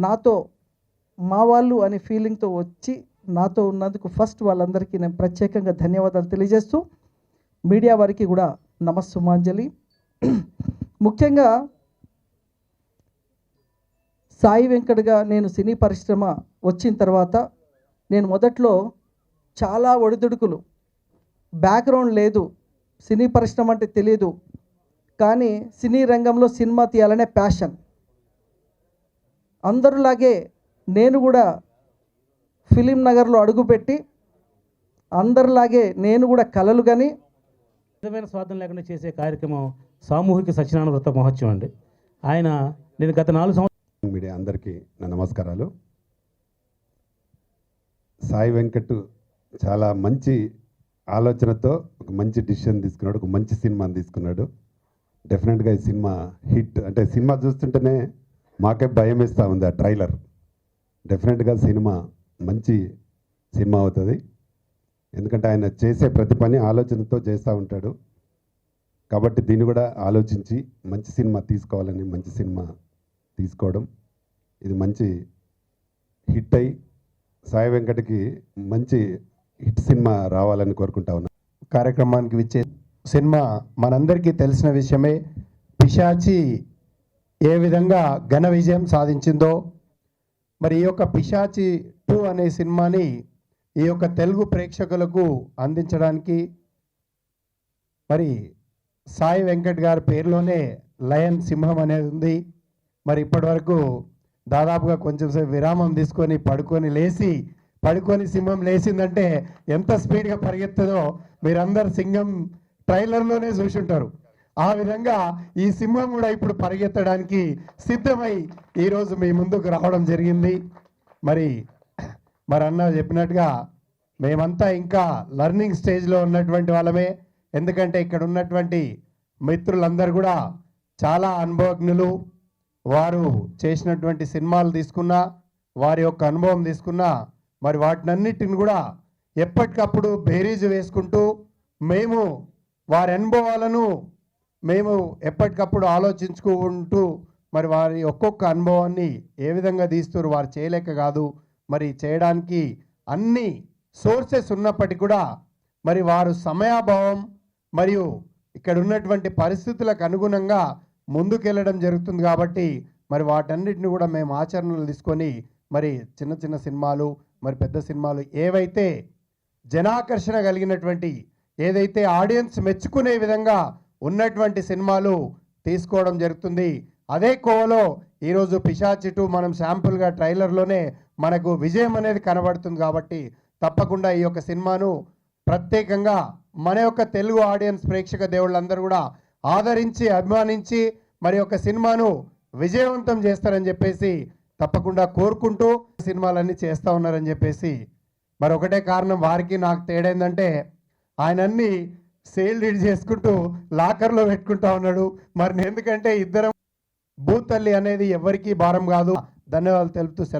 నాతో మా వాళ్ళు అనే ఫీలింగ్తో వచ్చి నాతో ఉన్నందుకు ఫస్ట్ వాళ్ళందరికీ నేను ప్రత్యేకంగా ధన్యవాదాలు తెలియజేస్తూ మీడియా వారికి కూడా నమస్సుమాంజలి. ముఖ్యంగా సాయి వెంకట్గా నేను సినీ పరిశ్రమ వచ్చిన తర్వాత నేను మొదట్లో చాలా ఒడిదుడుకులు, బ్యాక్గ్రౌండ్ లేదు, సినీ పరిశ్రమ అంటే తెలియదు, కానీ సినీ రంగంలో సినిమా తీయాలనే ప్యాషన్. అందరిలాగే నేను కూడా ఫిలిం నగర్లో అడుగుపెట్టి అందరిలాగే నేను కూడా కలలు కానీ నిజమైన స్వార్థం లేకుండా చేసే కార్యక్రమం సామూహిక సత్యనారాయణ వ్రత మహోత్సవం అండి. నేను గత 4 సంవత్సరాలు మీడియా అందరికీ నా నమస్కారాలు. సాయి వెంకట్ చాలా మంచి ఆలోచనతో ఒక మంచి డిసిషన్ తీసుకున్నాడు, ఒక మంచి సినిమాని తీసుకున్నాడు. డెఫినెట్గా ఈ సినిమా హిట్. అంటే సినిమా చూస్తుంటేనే మాకే భయం వేస్తూ ఉంది ఆ ట్రైలర్. డెఫినెట్గా సినిమా మంచి సినిమా అవుతుంది. ఎందుకంటే ఆయన చేసే ప్రతి పని ఆలోచనతో చేస్తూ ఉంటాడు. కాబట్టి దీన్ని కూడా ఆలోచించి మంచి సినిమా తీసుకోవాలని మంచి సినిమా తీసుకోవడం, ఇది మంచి హిట్ అయి సాయి వెంకట్కి మంచి హిట్ సినిమా రావాలని కోరుకుంటా ఉన్నాను. కార్యక్రమానికి విచ్చే సినిమా మనందరికీ తెలిసిన విషయమే. పిశాచి ఏ విధంగా ఘన విజయం సాధించిందో, మరి ఈ యొక్క పిశాచి 2 అనే సినిమాని ఈ యొక్క తెలుగు ప్రేక్షకులకు అందించడానికి మరి సాయి వెంకట్ గారి పేరులోనే లయన్ సింహం అనేది ఉంది. మరి ఇప్పటి వరకు దాదాపుగా కొంచెంసేపు విరామం తీసుకొని పడుకొని సింహం లేచిందంటే ఎంత స్పీడ్గా పరిగెత్తదో మీరందరు సింహం ట్రైలర్లోనే చూసుంటారు. ఆ విధంగా ఈ సింహం కూడా ఇప్పుడు పరిగెత్తడానికి సిద్ధమై ఈరోజు మీ ముందుకు రావడం జరిగింది. మరి అన్న చెప్పినట్టుగా మేమంతా ఇంకా లర్నింగ్ స్టేజ్లో ఉన్నటువంటి వాళ్ళమే. ఎందుకంటే ఇక్కడ ఉన్నటువంటి మిత్రులందరూ కూడా చాలా అనుభవజ్ఞులు. వారు చేసినటువంటి సినిమాలు తీసుకున్నా, వారి యొక్క అనుభవం తీసుకున్నా, మరి వాటినన్నిటిని కూడా ఎప్పటికప్పుడు బేరీజు వేసుకుంటూ మేము వారి అనుభవాలను మేము ఎప్పటికప్పుడు ఆలోచించుకుంటూ మరి వారి ఒక్కొక్క అనుభవాన్ని ఏ విధంగా తీస్తారు, వారు చేయలేక కాదు, మరి చేయడానికి అన్ని సోర్సెస్ ఉన్నప్పటికీ కూడా మరి వారు సమయాభావం మరియు ఇక్కడ ఉన్నటువంటి పరిస్థితులకు అనుగుణంగా ముందుకెళ్ళడం జరుగుతుంది. కాబట్టి మరి వాటన్నిటిని కూడా మేము ఆచరణలు తీసుకొని మరి చిన్న చిన్న సినిమాలు, మరి పెద్ద సినిమాలు ఏవైతే జనాకర్షణ కలిగినటువంటి, ఏదైతే ఆడియన్స్ మెచ్చుకునే విధంగా ఉన్నటువంటి సినిమాలు తీసుకోవడం జరుగుతుంది. అదే కోవలో ఈరోజు పిశాచి 2 మనం శాంపుల్గా ట్రైలర్లోనే మనకు విజయం అనేది కనబడుతుంది. కాబట్టి తప్పకుండా ఈ యొక్క సినిమాను ప్రత్యేకంగా మన యొక్క తెలుగు ఆడియన్స్ ప్రేక్షక దేవుళ్ళందరూ కూడా ఆదరించి అభిమానించి మరి యొక్క సినిమాను విజయవంతం చేస్తారని చెప్పేసి తప్పకుండా కోరుకుంటూ సినిమాలన్నీ చేస్తూ ఉన్నారని చెప్పేసి మరి ఒకటే కారణం, వారికి నాకు తేడా ఏంటంటే ఆయన అన్ని సేల్ రీడ్ చేసుకుంటూ లాకర్లో పెట్టుకుంటా ఉన్నాడు. మరి ఎందుకంటే ఇద్దరం భూతల్లి అనేది ఎవరికీ భారం కాదు. ధన్యవాదాలు తెలుపుతూ సెలవు.